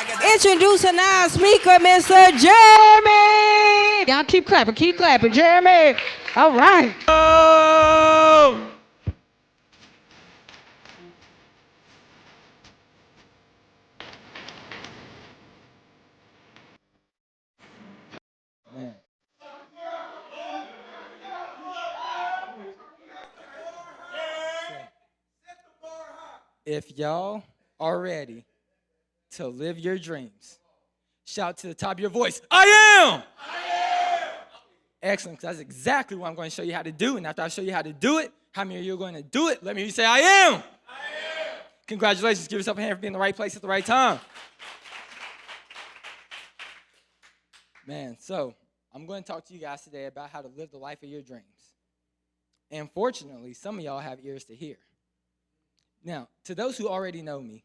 Introducing our speaker, Mr. Jeremy. Y'all keep clapping, Jeremy. All right. Oh! Man, if y'all are ready to live your dreams, shout to the top of your voice, I am! Excellent, because that's exactly what I'm going to show you how to do. And after I show you how to do it, how many of you are going to do it? Let me hear you say, I am! Congratulations. Give yourself a hand for being in the right place at the right time. Man, so I'm going to talk to you guys today about how to live the life of your dreams. And fortunately, some of y'all have ears to hear. Now, to those who already know me,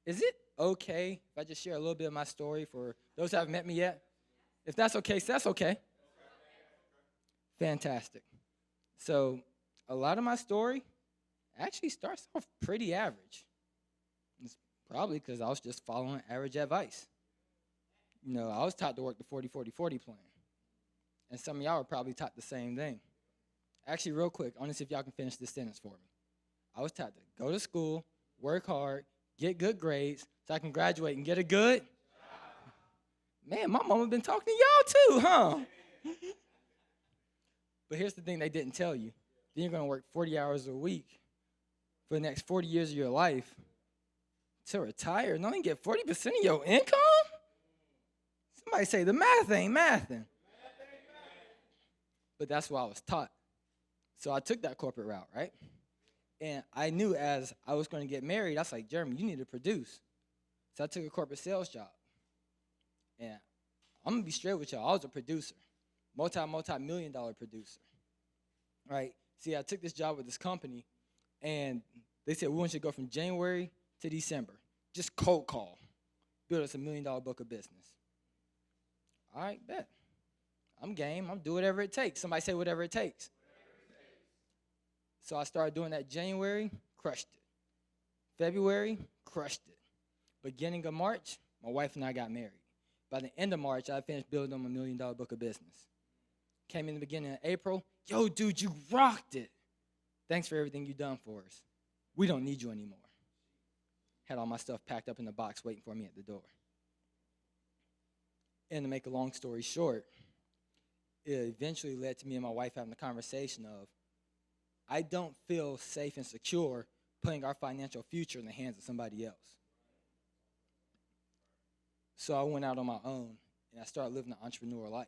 is it okay if I just share a little bit of my story for those who haven't met me yet? If that's okay, so that's okay. Fantastic. So a lot of my story actually starts off pretty average. It's probably because I was just following average advice. You know, I was taught to work the 40-40-40 plan. And some of y'all are probably taught the same thing. Actually, real quick, I want to see if y'all can finish this sentence for me. I was taught to go to school, work hard, get good grades, so I can graduate and get a good. Man, my mama been talking to y'all too, huh? But here's the thing they didn't tell you. Then you're going to work 40 hours a week for the next 40 years of your life to retire and only get 40% of your income? Somebody say the math ain't mathing. But that's what I was taught. So I took that corporate route, right? And I knew as I was going to get married, I was like, Jeremy, you need to produce. So I took a corporate sales job. And I'm going to be straight with y'all. I was a producer, multi-million-dollar producer, right? See, I took this job with this company, and they said, we want you to go from January to December. Just cold call. Build us $1 million book of business. All right, bet. I'm game. I'm do whatever it takes. Somebody say whatever it takes. So I started doing that January, crushed it. February, crushed it. Beginning of March, my wife and I got married. By the end of March, I finished building on my $1 million book of business. Came in the beginning of April. Yo, dude, you rocked it. Thanks for everything you done for us. We don't need you anymore. Had all my stuff packed up in the box waiting for me at the door. And to make a long story short, it eventually led to me and my wife having a conversation of, I don't feel safe and secure putting our financial future in the hands of somebody else. So I went out on my own, and I started living an entrepreneur life.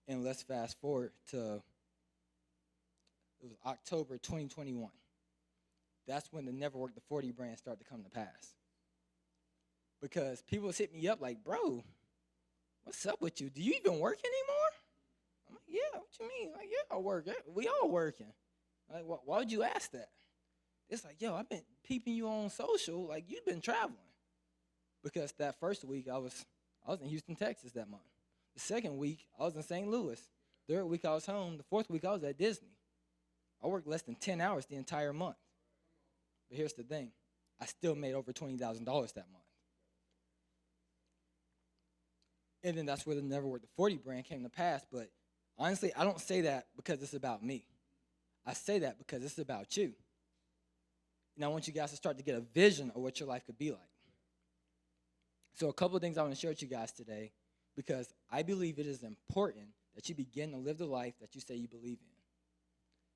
And let's fast forward to, it was October 2021. That's when the Never Work the 40 brand started to come to pass. Because people was hitting me up like, bro, what's up with you? Do you even work anymore? I'm like, yeah, what you mean? Like, yeah, I work. We all working. Like, why would you ask that? It's like, yo, I've been peeping you on social. Like, you've been traveling. Because that first week, I was in Houston, Texas that month. The second week, I was in St. Louis. Third week, I was home. The fourth week, I was at Disney. I worked less than 10 hours the entire month. But here's the thing. I still made over $20,000 that month. And then that's where the Never Work the 40 brand came to pass. But honestly, I don't say that because it's about me. I say that because it's about you. And I want you guys to start to get a vision of what your life could be like. So a couple of things I want to share with you guys today, because I believe it is important that you begin to live the life that you say you believe in.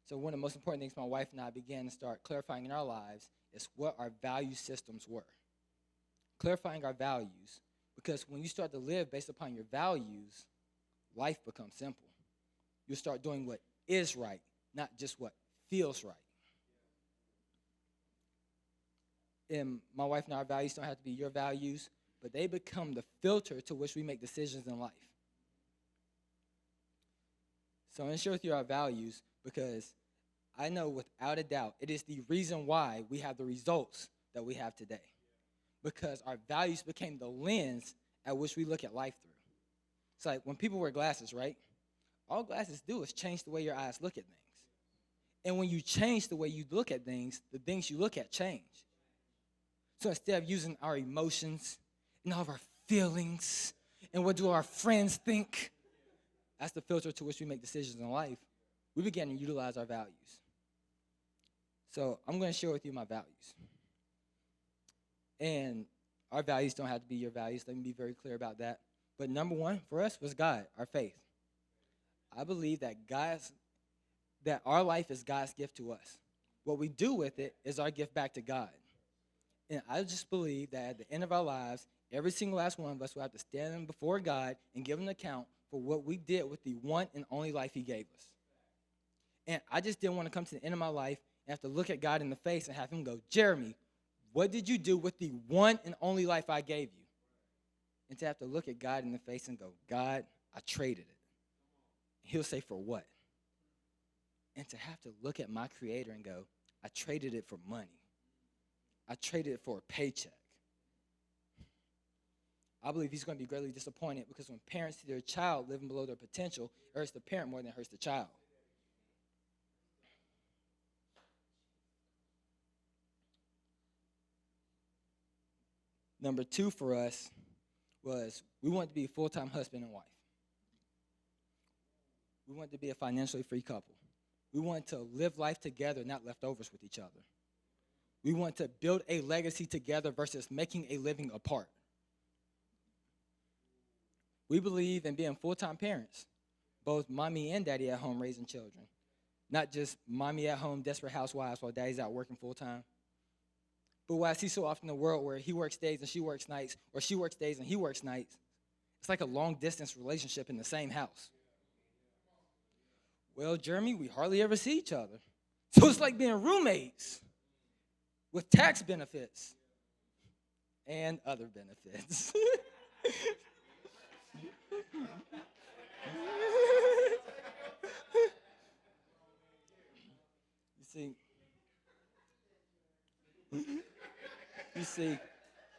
So one of the most important things my wife and I began to start clarifying in our lives is what our value systems were. Clarifying our values, because when you start to live based upon your values, life becomes simple. You'll start doing what is right, not just what feels right. And my wife and our values don't have to be your values, but they become the filter to which we make decisions in life. So I'm going to share with you our values because I know without a doubt it is the reason why we have the results that we have today. Because our values became the lens at which we look at life through. It's like when people wear glasses, right? All glasses do is change the way your eyes look at things. And when you change the way you look at things, the things you look at change. So instead of using our emotions, and all of our feelings and what do our friends think. That's the filter to which we make decisions in life. We begin to utilize our values. So I'm going to share with you my values. And our values don't have to be your values. Let me be very clear about that. But number one for us was God, our faith. I believe that our life is God's gift to us. What we do with it is our gift back to God. And I just believe that at the end of our lives, every single last one of us will have to stand before God and give an account for what we did with the one and only life he gave us. And I just didn't want to come to the end of my life and have to look at God in the face and have him go, Jeremy, what did you do with the one and only life I gave you? And to have to look at God in the face and go, God, I traded it. He'll say, for what? And to have to look at my creator and go, I traded it for money. I traded it for a paycheck. I believe he's going to be greatly disappointed because when parents see their child living below their potential, it hurts the parent more than it hurts the child. Number two for us was we wanted to be a full-time husband and wife. We wanted to be a financially free couple. We wanted to live life together, not leftovers with each other. We want to build a legacy together versus making a living apart. We believe in being full-time parents, both mommy and daddy at home raising children, not just mommy at home, desperate housewives while daddy's out working full-time. But what I see so often in the world where he works days and she works nights, or she works days and he works nights, it's like a long-distance relationship in the same house. Well, Jeremy, we hardly ever see each other. So it's like being roommates with tax benefits and other benefits. You see,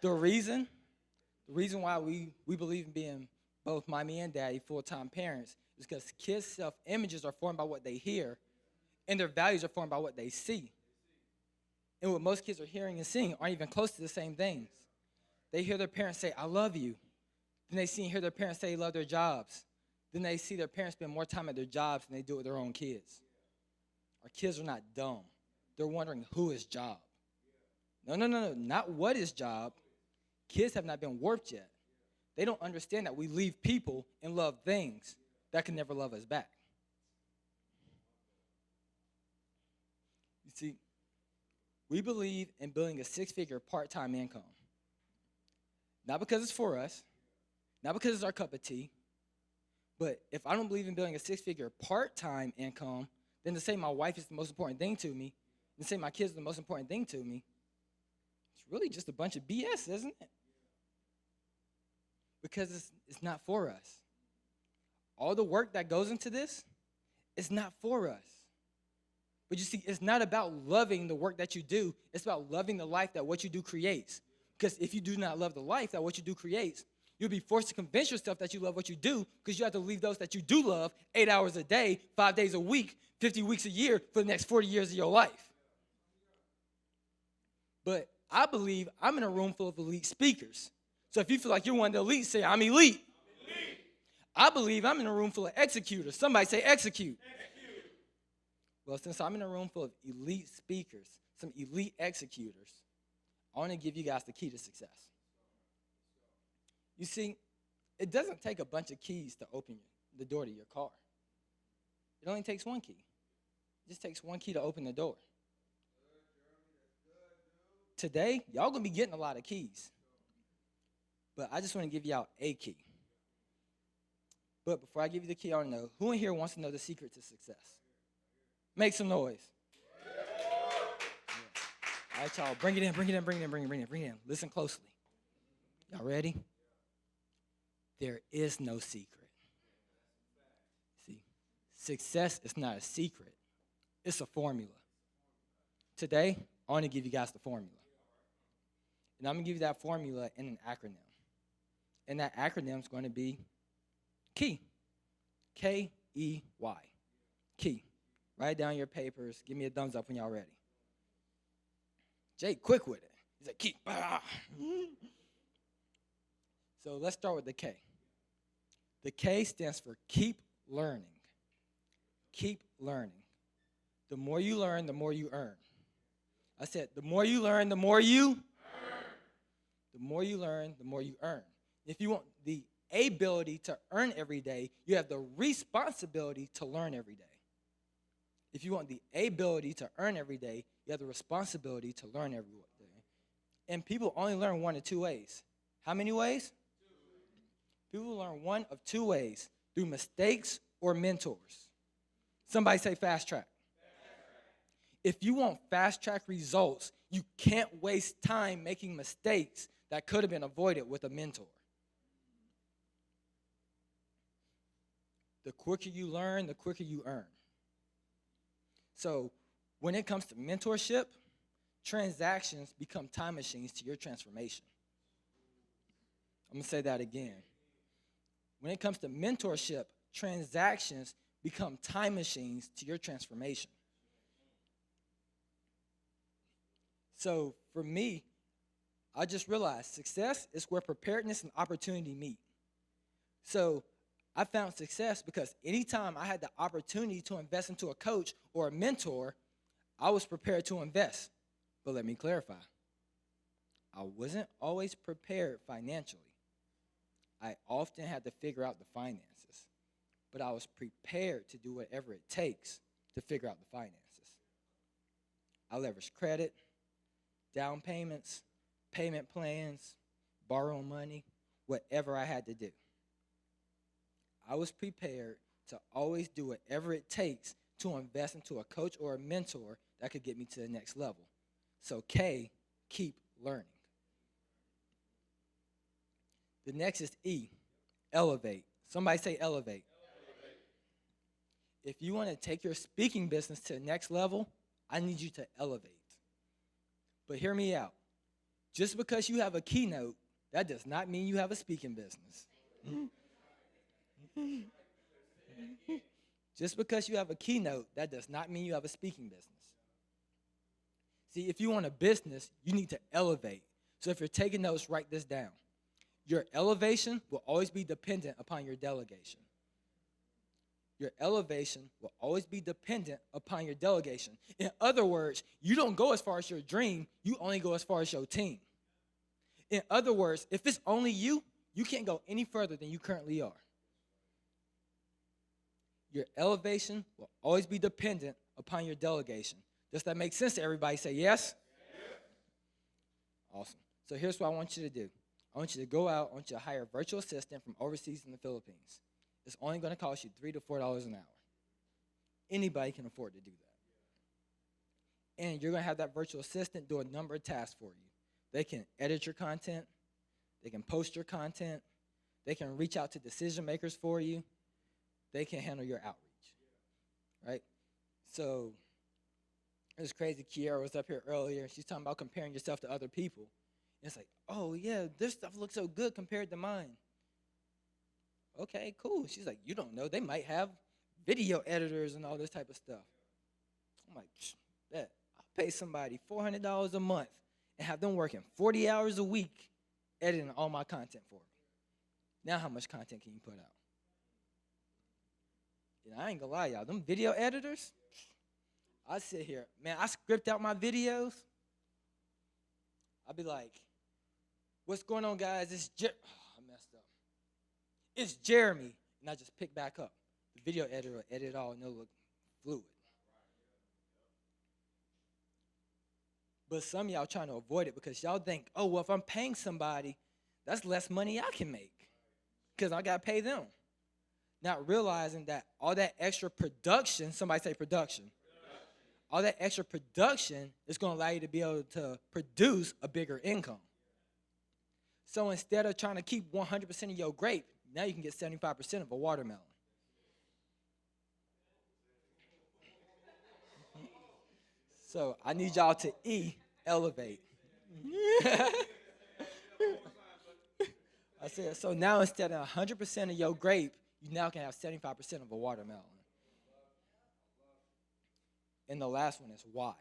the reason why we believe in being both mommy and daddy full-time parents is because kids' self-images are formed by what they hear, and their values are formed by what they see. And what most kids are hearing and seeing aren't even close to the same things. They hear their parents say, I love you. Then they see and hear their parents say they love their jobs. Then they see their parents spend more time at their jobs than they do with their own kids. Our kids are not dumb. They're wondering who is job. No, not what is job. Kids have not been warped yet. They don't understand that we leave people and love things that can never love us back. You see, we believe in building a six-figure part-time income. Not because it's for us, not because it's our cup of tea, but if I don't believe in building a six-figure part-time income, then to say my wife is the most important thing to me, and to say my kids are the most important thing to me, it's really just a bunch of BS, isn't it? Because it's not for us. All the work that goes into this is not for us. But you see, it's not about loving the work that you do. It's about loving the life that what you do creates. Because if you do not love the life that what you do creates, you'll be forced to convince yourself that you love what you do because you have to leave those that you do love 8 hours a day, 5 days a week, 50 weeks a year for the next 40 years of your life. But I believe I'm in a room full of elite speakers. So if you feel like you're one of the elite, say, I'm elite. I believe I'm in a room full of executors. Somebody say execute. Well, since I'm in a room full of elite speakers, some elite executors, I want to give you guys the key to success. You see, it doesn't take a bunch of keys to open the door to your car. It only takes one key. It just takes one key to open the door. Today, y'all going to be getting a lot of keys. But I just want to give y'all a key. But before I give you the key, I want to know, who in here wants to know the secret to success? Make some noise. Yeah. All right, y'all, bring it in. Listen closely. Y'all ready? There is no secret. See, success is not a secret. It's a formula. Today, I want to give you guys the formula. And I'm going to give you that formula in an acronym. And that acronym is going to be KEY. K-E-Y. Key. Write down your papers. Give me a thumbs up when y'all ready. Jake, quick with it. He's like, key. So let's start with the K. The K stands for keep learning. Keep learning. The more you learn, the more you earn. I said, the more you learn, the more you earn. The more you learn, the more you earn. If you want the ability to earn every day, you have the responsibility to learn every day. If you want the ability to earn every day, you have the responsibility to learn every day. And people only learn one of two ways. How many ways? People learn one of two ways, through mistakes or mentors. Somebody say fast track. If you want fast track results, you can't waste time making mistakes that could have been avoided with a mentor. The quicker you learn, the quicker you earn. So when it comes to mentorship, transactions become time machines to your transformation. I'm going to say that again. When it comes to mentorship, transactions become time machines to your transformation. So for me, I just realized success is where preparedness and opportunity meet. So I found success because anytime I had the opportunity to invest into a coach or a mentor, I was prepared to invest. But let me clarify. I wasn't always prepared financially. I often had to figure out the finances. But I was prepared to do whatever it takes to figure out the finances. I leveraged credit, down payments, payment plans, borrowing money, whatever I had to do. I was prepared to always do whatever it takes to invest into a coach or a mentor that could get me to the next level. So K, keep learning. The next is E, elevate. Somebody say elevate. If you want to take your speaking business to the next level, I need you to elevate. But hear me out. Just because you have a keynote, that does not mean you have a speaking business. Just because you have a keynote, that does not mean you have a speaking business. See, if you want a business, you need to elevate. So if you're taking notes, write this down. Your elevation will always be dependent upon your delegation. Your elevation will always be dependent upon your delegation. In other words, you don't go as far as your dream, you only go as far as your team. In other words, if it's only you, you can't go any further than you currently are. Your elevation will always be dependent upon your delegation. Does that make sense to everybody? Say yes? Yes. Awesome. So here's what I want you to do. I want you to go out, I want you to hire a virtual assistant from overseas in the Philippines. It's only going to cost you $3 to $4 an hour. Anybody can afford to do that. And you're going to have that virtual assistant do a number of tasks for you. They can edit your content. They can post your content. They can reach out to decision makers for you. They can handle your outreach, right? So it was crazy. Kiara was up here earlier. She's talking about comparing yourself to other people. And it's like, oh, yeah, this stuff looks so good compared to mine. Okay, cool. She's like, you don't know. They might have video editors and all this type of stuff. I'm like, bet. I'll pay somebody $400 a month and have them working 40 hours a week editing all my content for me. Now how much content can you put out? And I ain't gonna lie, y'all. Them video editors, I sit here. Man, I script out my videos. I'll be like, what's going on, guys? I messed up. It's Jeremy. And I just pick back up. The video editor will edit it all and it'll look fluid. But some of y'all trying to avoid it because y'all think, oh, well, if I'm paying somebody, that's less money I can make because I got to pay them. Not realizing that all that extra production, somebody say production. All that extra production is going to allow you to be able to produce a bigger income. So instead of trying to keep 100% of your grape, now you can get 75% of a watermelon. So I need y'all to elevate. I said, so now instead of 100% of your grape, you now can have 75% of a watermelon. And the last one is Y.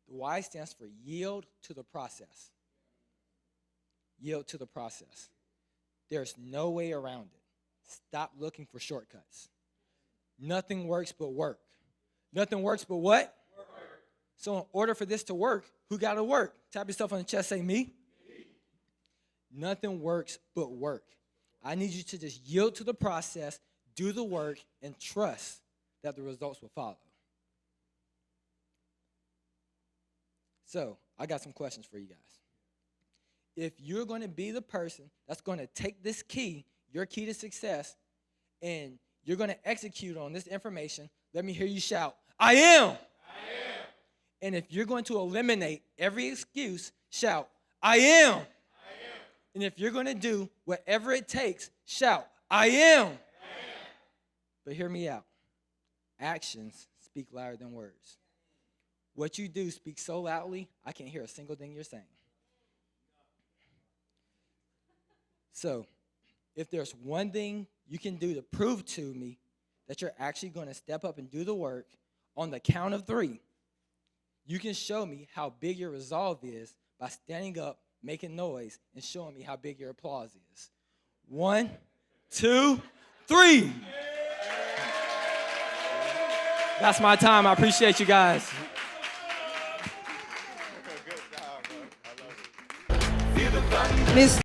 The Y stands for yield to the process. Yield to the process. There's no way around it. Stop looking for shortcuts. Nothing works but work. Nothing works but what? Work. So in order for this to work, who got to work? Tap yourself on the chest, say me. Nothing works but work. I need you to just yield to the process, do the work, and trust that the results will follow. So I got some questions for you guys. If you're going to be the person that's going to take this key, your key to success, and you're going to execute on this information, let me hear you shout, I am. I am. And if you're going to eliminate every excuse, shout, I am. I am. And if you're going to do whatever it takes, shout, I am. I am. But hear me out. Actions speak louder than words. What you do speaks so loudly, I can't hear a single thing you're saying. So, if there's one thing you can do to prove to me that you're actually going to step up and do the work, on the count of 3, you can show me how big your resolve is by standing up, making noise, and showing me how big your applause is. 1, 2, 3. That's my time. I appreciate you guys. Miss